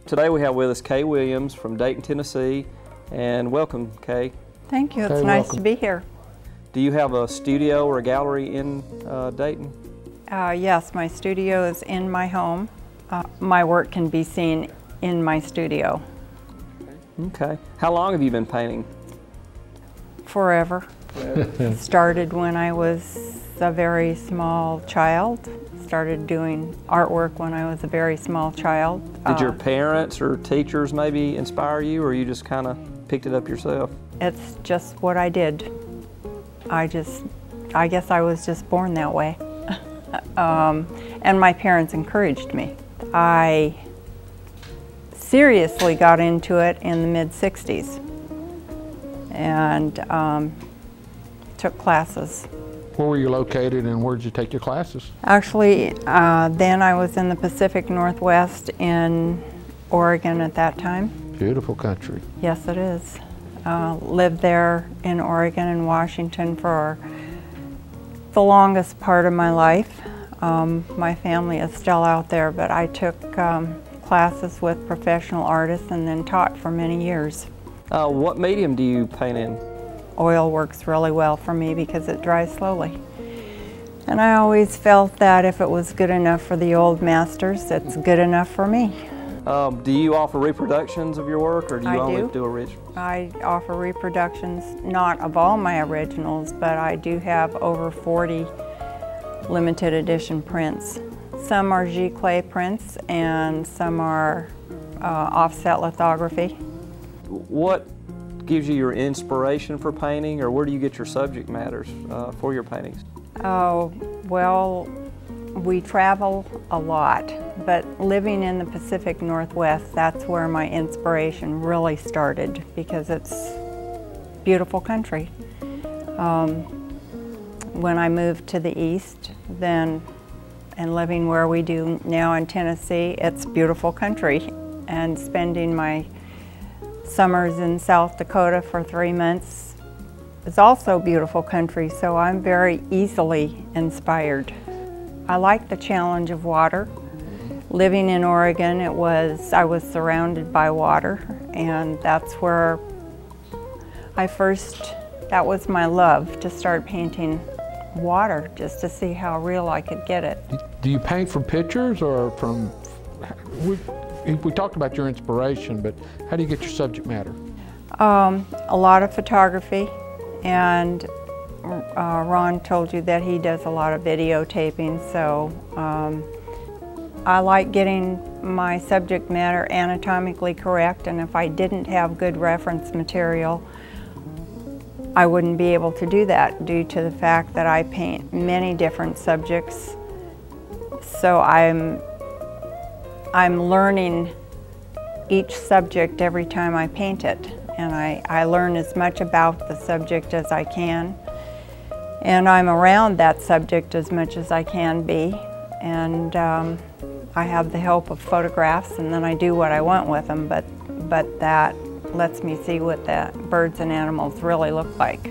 Today we have with us Kay Williams from Dayton, Tennessee, and welcome, Kay. Thank you. It's nice to be here. Do you have a studio or a gallery in Dayton? Yes, my studio is in my home. My work can be seen in my studio. Okay. How long have you been painting? Forever. Started when I was a very small child. Started doing artwork when I was a very small child. Did your parents or teachers maybe inspire you, or you just kind of picked it up yourself? It's just what I did. I guess I was just born that way. And my parents encouraged me. I seriously got into it in the mid-60s and took classes. Where were you located and where did you take your classes? Actually, then I was in the Pacific Northwest in Oregon at that time. Beautiful country. Yes, it is. Lived there in Oregon and Washington for the longest part of my life. My family is still out there, but I took classes with professional artists and then taught for many years. What medium do you paint in? Oil works really well for me because it dries slowly. And I always felt that if it was good enough for the old masters, it's good enough for me. Do you offer reproductions of your work, or do you only do originals? I offer reproductions, not of all my originals, but I do have over 40 limited edition prints. Some are giclée prints and some are offset lithography. What gives you your inspiration for painting, or where do you get your subject matters for your paintings? Oh, well, we travel a lot, but living in the Pacific Northwest, that's where my inspiration really started because it's beautiful country. When I moved to the east, then, and living where we do now in Tennessee, it's beautiful country. And spending my summers in South Dakota for 3 months is also beautiful country, so I'm very easily inspired. I like the challenge of water. Living in Oregon, I was surrounded by water, and that's where that was my love, to start painting water, just to see how real I could get it. Do you paint from pictures or from, we talked about your inspiration, but how do you get your subject matter? A lot of photography, and Ron told you that he does a lot of videotaping, so I like getting my subject matter anatomically correct, and if I didn't have good reference material, I wouldn't be able to do that due to the fact that I paint many different subjects. So I'm learning each subject every time I paint it, and I learn as much about the subject as I can, and I'm around that subject as much as I can be, and I have the help of photographs, and then I do what I want with them, but that lets me see what the birds and animals really look like.